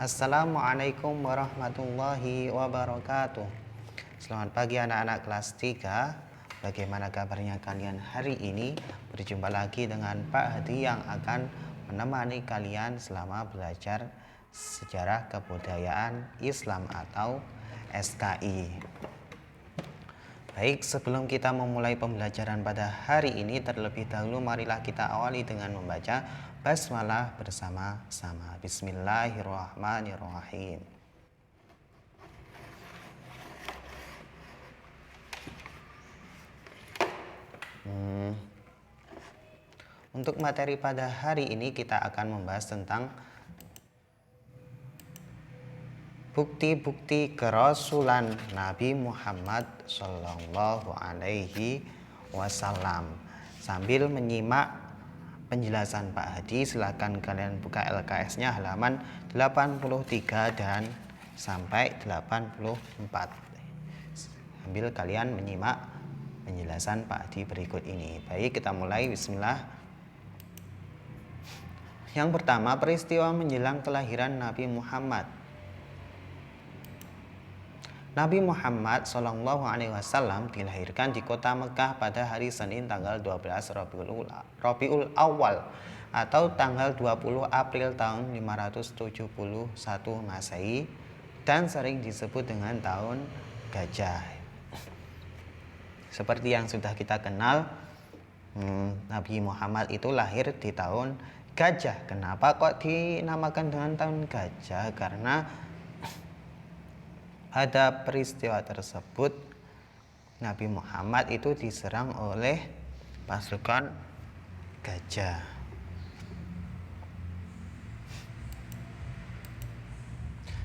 Assalamualaikum warahmatullahi wabarakatuh. Selamat pagi anak-anak kelas 3. Bagaimana kabarnya kalian hari ini? Berjumpa lagi dengan Pak Hadi yang akan menemani kalian selama belajar Sejarah Kebudayaan Islam atau SKI. Baik, sebelum kita memulai pembelajaran pada hari ini, terlebih dahulu marilah kita awali dengan membaca basmalah bersama-sama. Bismillahirrahmanirrahim. Untuk materi pada hari ini kita akan membahas tentang bukti-bukti kerasulan Nabi Muhammad Shallallahu Alaihi Wasallam. Sambil menyimak penjelasan Pak Hadi, silakan kalian buka LKS-nya halaman 83 dan sampai 84. Sambil kalian menyimak penjelasan Pak Hadi berikut ini. Baik, kita mulai. Bismillah. Yang pertama, peristiwa menjelang kelahiran Nabi Muhammad. Nabi Muhammad Shallallahu Alaihi Wasallam dilahirkan di kota Mekah pada hari Senin tanggal 12 Rabiul Awal atau tanggal 20 April tahun 571 Masehi dan sering disebut dengan tahun gajah. Seperti yang sudah kita kenal, Nabi Muhammad itu lahir di tahun gajah. Kenapa kok dinamakan dengan tahun gajah? Karena pada peristiwa tersebut Nabi Muhammad itu diserang oleh pasukan gajah.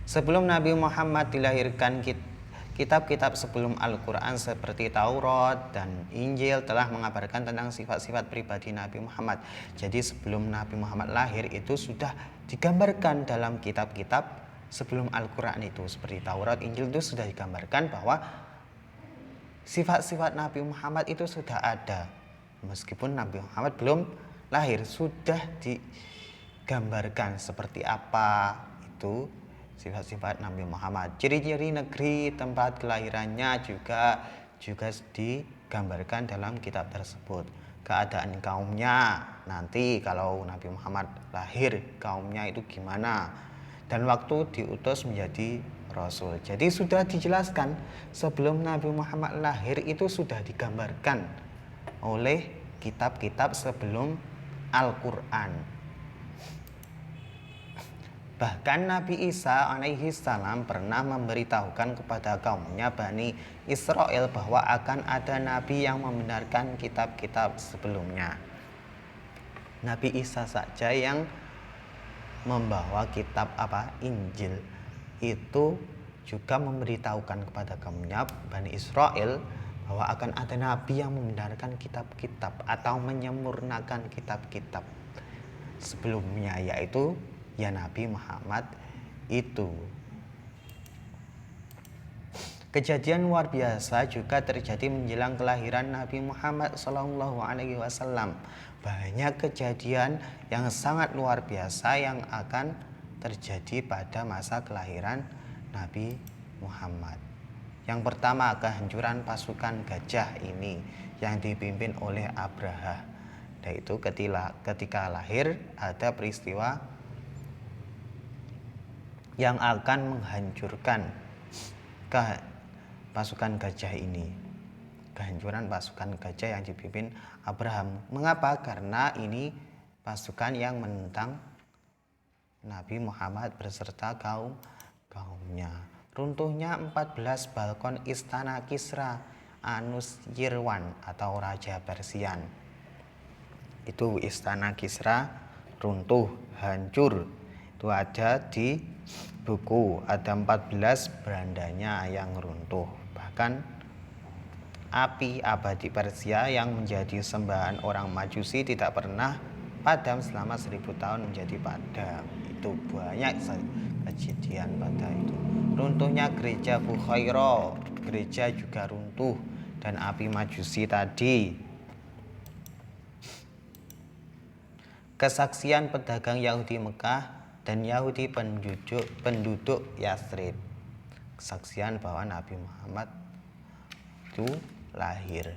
Sebelum Nabi Muhammad dilahirkan, kitab-kitab sebelum Al-Quran seperti Taurat dan Injil telah mengabarkan tentang sifat-sifat pribadi Nabi Muhammad. Jadi sebelum Nabi Muhammad lahir itu sudah digambarkan dalam kitab-kitab sebelum Al-Quran itu, seperti Taurat, Injil, itu sudah digambarkan bahwa sifat-sifat Nabi Muhammad itu sudah ada. Meskipun Nabi Muhammad belum lahir, sudah digambarkan seperti apa itu sifat-sifat Nabi Muhammad. Ciri-ciri negeri tempat kelahirannya juga digambarkan dalam kitab tersebut. Keadaan kaumnya nanti kalau Nabi Muhammad lahir, kaumnya itu gimana, dan waktu diutus menjadi Rasul. Jadi sudah dijelaskan sebelum Nabi Muhammad lahir itu sudah digambarkan oleh kitab-kitab sebelum Al-Quran. Bahkan Nabi Isa alaihi salam pernah memberitahukan kepada kaumnya Bani Israel bahwa akan ada nabi yang membenarkan kitab-kitab sebelumnya. Nabi Isa saja yang membawa kitab Injil itu juga memberitahukan kepada kaumnya Bani Israel bahwa akan ada nabi yang membenarkan kitab-kitab atau menyempurnakan kitab-kitab sebelumnya, yaitu ya Nabi Muhammad itu. Kejadian luar biasa juga terjadi menjelang kelahiran Nabi Muhammad Shallallahu Alaihi Wasallam. Banyak kejadian yang sangat luar biasa yang akan terjadi pada masa kelahiran Nabi Muhammad. Yang pertama, kehancuran pasukan gajah ini yang dipimpin oleh Abraha. Dan itu ketika lahir ada peristiwa yang akan menghancurkan pasukan gajah ini. Kehancuran pasukan gajah yang dipimpin Abraham. Mengapa? Karena ini pasukan yang menentang Nabi Muhammad beserta kaumnya. Runtuhnya 14 balkon istana Kisra Anushirwan atau Raja Persian. Itu istana Kisra runtuh, hancur. Itu ada di buku, ada 14 berandanya yang runtuh. Bahkan api abadi Persia yang menjadi sembahan orang Majusi tidak pernah padam selama 1000 tahun menjadi padam. Itu banyak kejadian pada itu. Runtuhnya gereja Bukhaira, gereja juga runtuh, dan api Majusi tadi. Kesaksian pedagang Yahudi Mekah dan Yahudi penduduk Yathrib. Kesaksian bahwa Nabi Muhammad itu lahir.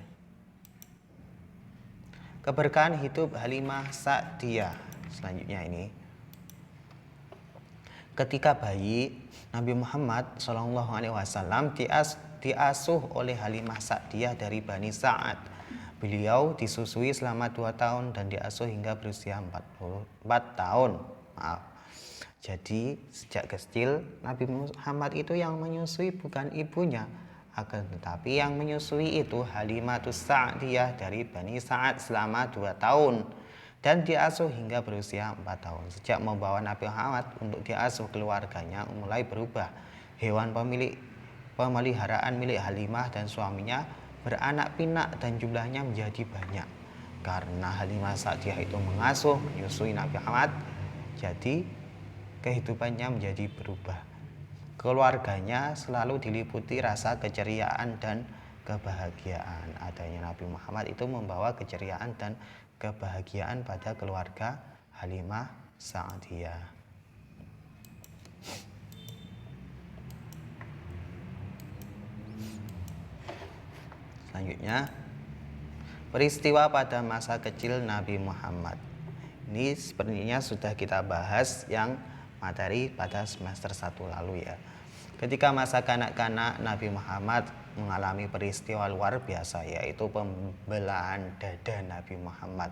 Keberkahan hidup Halimah Sa'diyah. Selanjutnya ini, ketika bayi, Nabi Muhammad SAW diasuh oleh Halimah Sa'diyah dari Bani Sa'ad. Beliau disusui selama 2 tahun dan diasuh hingga berusia 4 tahun. Jadi sejak kecil Nabi Muhammad itu yang menyusui bukan ibunya, akan tetapi yang menyusui itu Halimah Sa'diyah dari Bani Sa'ad selama 2 tahun dan diasuh hingga berusia 4 tahun. Sejak membawa Nabi Muhammad untuk diasuh, keluarganya mulai berubah. Hewan pemeliharaan milik Halimah dan suaminya beranak pinak dan jumlahnya menjadi banyak. Karena Halimah Sa'diyah itu mengasuh, menyusui Nabi Muhammad, jadi kehidupannya menjadi berubah. Keluarganya selalu diliputi rasa keceriaan dan kebahagiaan. Adanya Nabi Muhammad itu membawa keceriaan dan kebahagiaan pada keluarga Halimah Sa'diyah. Selanjutnya, peristiwa pada masa kecil Nabi Muhammad. Ini sepertinya sudah kita bahas yang materi pada semester 1 lalu ya. Ketika masa kanak-kanak, Nabi Muhammad mengalami peristiwa luar biasa, yaitu pembelahan dada Nabi Muhammad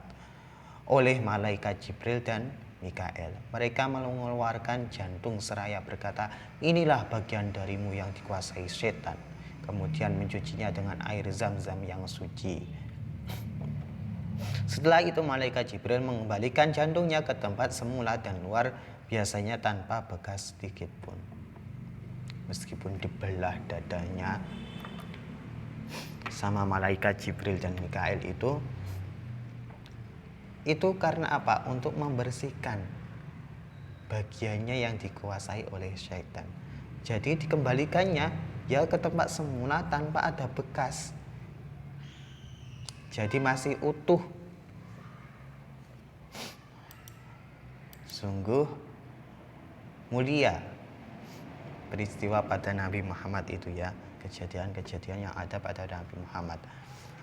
oleh malaikat Jibril dan Mikael. Mereka mengeluarkan jantung seraya berkata, "Inilah bagian darimu yang dikuasai setan." Kemudian mencucinya dengan air zam-zam yang suci. Setelah itu malaikat Jibril mengembalikan jantungnya ke tempat semula dan luar biasanya tanpa bekas sedikit pun. Meskipun dibelah dadanya sama malaikat Jibril dan Mikael itu karena apa? Untuk membersihkan bagiannya yang dikuasai oleh syaitan. Jadi dikembalikannya ya ke tempat semula tanpa ada bekas. Jadi masih utuh. Sungguh mulia peristiwa pada Nabi Muhammad itu ya, kejadian-kejadian yang ada pada Nabi Muhammad.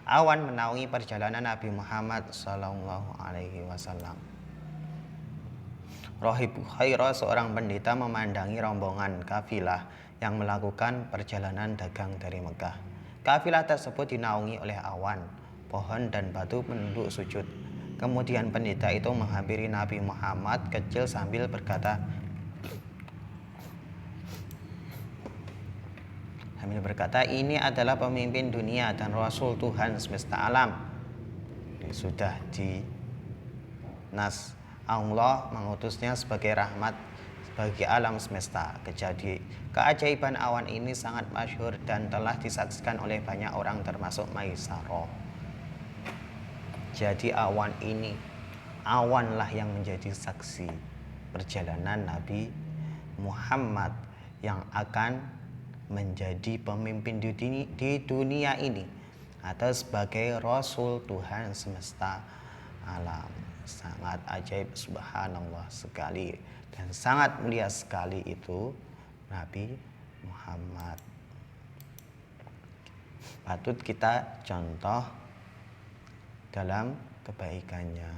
Awan menaungi perjalanan Nabi Muhammad Sallallahu Alaihi Wasallam. Rohib Khairah, seorang pendeta, memandangi rombongan kafilah yang melakukan perjalanan dagang dari Mekah. Kafilah tersebut dinaungi oleh awan, pohon dan batu penduduk sujud. Kemudian pendeta itu menghampiri Nabi Muhammad kecil sambil berkata, "Ini adalah pemimpin dunia dan Rasul Tuhan semesta alam." Ini sudah di nas Allah mengutusnya sebagai rahmat bagi alam semesta. Keajaiban awan ini sangat masyhur dan telah disaksikan oleh banyak orang termasuk Maisarah. Jadi awanlah yang menjadi saksi perjalanan Nabi Muhammad yang akan menjadi pemimpin di dunia ini atau sebagai Rasul Tuhan semesta alam. Sangat ajaib, subhanallah sekali, dan sangat mulia sekali itu Nabi Muhammad. Patut kita contoh dalam kebaikannya.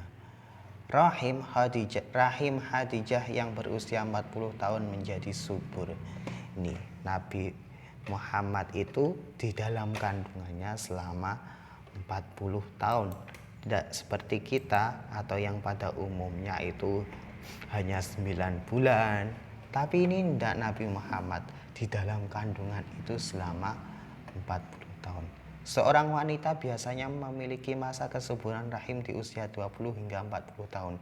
Rahim Khadijah yang berusia 40 tahun menjadi subur. Ini Nabi Muhammad itu di dalam kandungannya selama 40 tahun. Tidak seperti kita atau yang pada umumnya itu hanya 9 bulan. Tapi ini tidak, Nabi Muhammad di dalam kandungan itu selama 40 tahun. Seorang wanita biasanya memiliki masa kesuburan rahim di usia 20 hingga 40 tahun.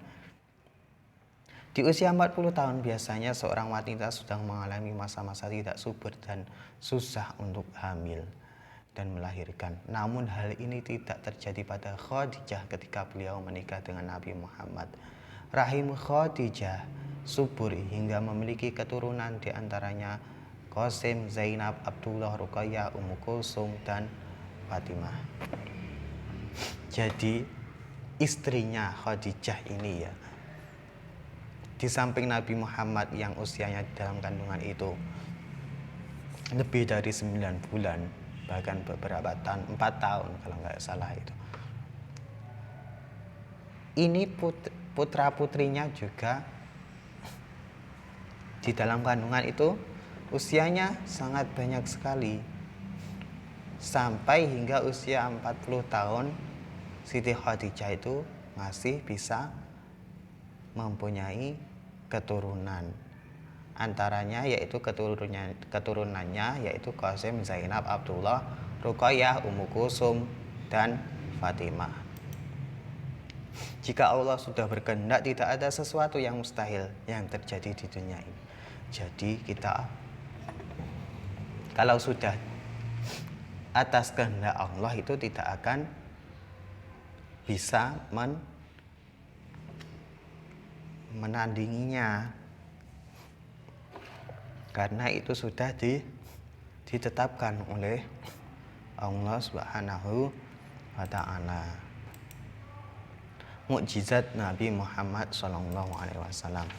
Di usia 40 tahun biasanya seorang wanita sudah mengalami masa-masa tidak subur dan susah untuk hamil dan melahirkan. Namun hal ini tidak terjadi pada Khadijah ketika beliau menikah dengan Nabi Muhammad. Rahim Khadijah subur hingga memiliki keturunan, di antaranya Qasim, Zainab, Abdullah, Ruqayyah, Ummu Kulsum dan Fatimah. Jadi istrinya Khadijah ini ya Di samping Nabi Muhammad yang usianya dalam kandungan itu lebih dari 9 bulan, bahkan beberapa tahun, 4 tahun kalau nggak salah itu. Ini putra-putrinya juga di dalam kandungan itu usianya sangat banyak sekali. Sampai hingga usia 40 tahun Siti Khadijah itu masih bisa mempunyai keturunan. Antaranya yaitu keturunannya yaitu Qasim, Zainab, Abdullah, Ruqayyah, Ummu Kulsum, dan Fatimah. Jika Allah sudah berkehendak, tidak ada sesuatu yang mustahil yang terjadi di dunia ini. Jadi kita kalau sudah atas kehendak Allah itu tidak akan bisa menandinginya, karena itu sudah ditetapkan oleh Allah Subhanahu wa ta'ala. Mukjizat Nabi Muhammad SAW.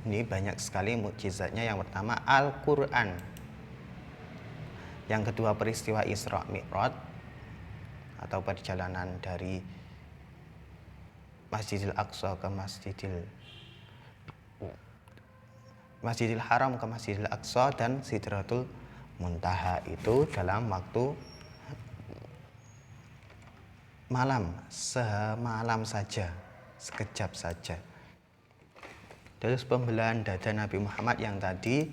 Ini banyak sekali mukjizatnya. Yang pertama Al-Quran. Yang kedua peristiwa Isra Mi'raj atau perjalanan dari Masjidil Aqsa ke Masjidil Haram ke Masjidil Aqsa dan Sidratul Muntaha itu dalam waktu malam, semalam saja, sekejap saja. Terus pembelahan dada Nabi Muhammad yang tadi,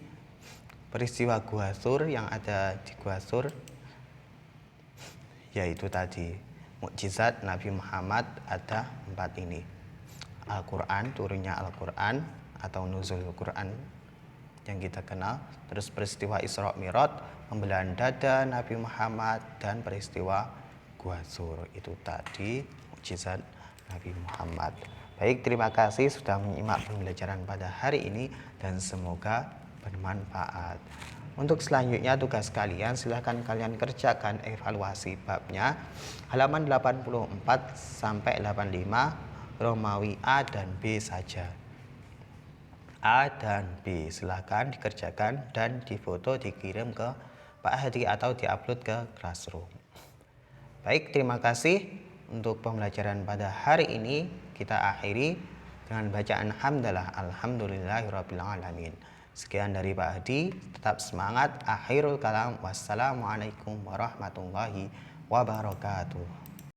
peristiwa Gua Thur yang ada di Gua Thur, yaitu tadi mukjizat Nabi Muhammad ada 4 ini. Al-Quran, turunnya Al-Quran atau nuzul Al-Quran yang kita kenal. Terus peristiwa Isra Mi'raj, pembelahan dada Nabi Muhammad, dan peristiwa Gua Thur. Itu tadi mukjizat Nabi Muhammad. Baik, terima kasih sudah menyimak pembelajaran pada hari ini dan semoga bermanfaat. Untuk selanjutnya tugas kalian silahkan kalian kerjakan evaluasi babnya halaman 84 sampai 85 Romawi A dan B saja. A dan B silahkan dikerjakan dan difoto dikirim ke Pak Hadi atau diupload ke Classroom. Baik, terima kasih. Untuk pembelajaran pada hari ini kita akhiri dengan bacaan hamdalah alhamdulillahirabbil alamin. Sekian dari Pak Hadi, tetap semangat. Akhirul kalam, wassalamualaikum warahmatullahi wabarakatuh.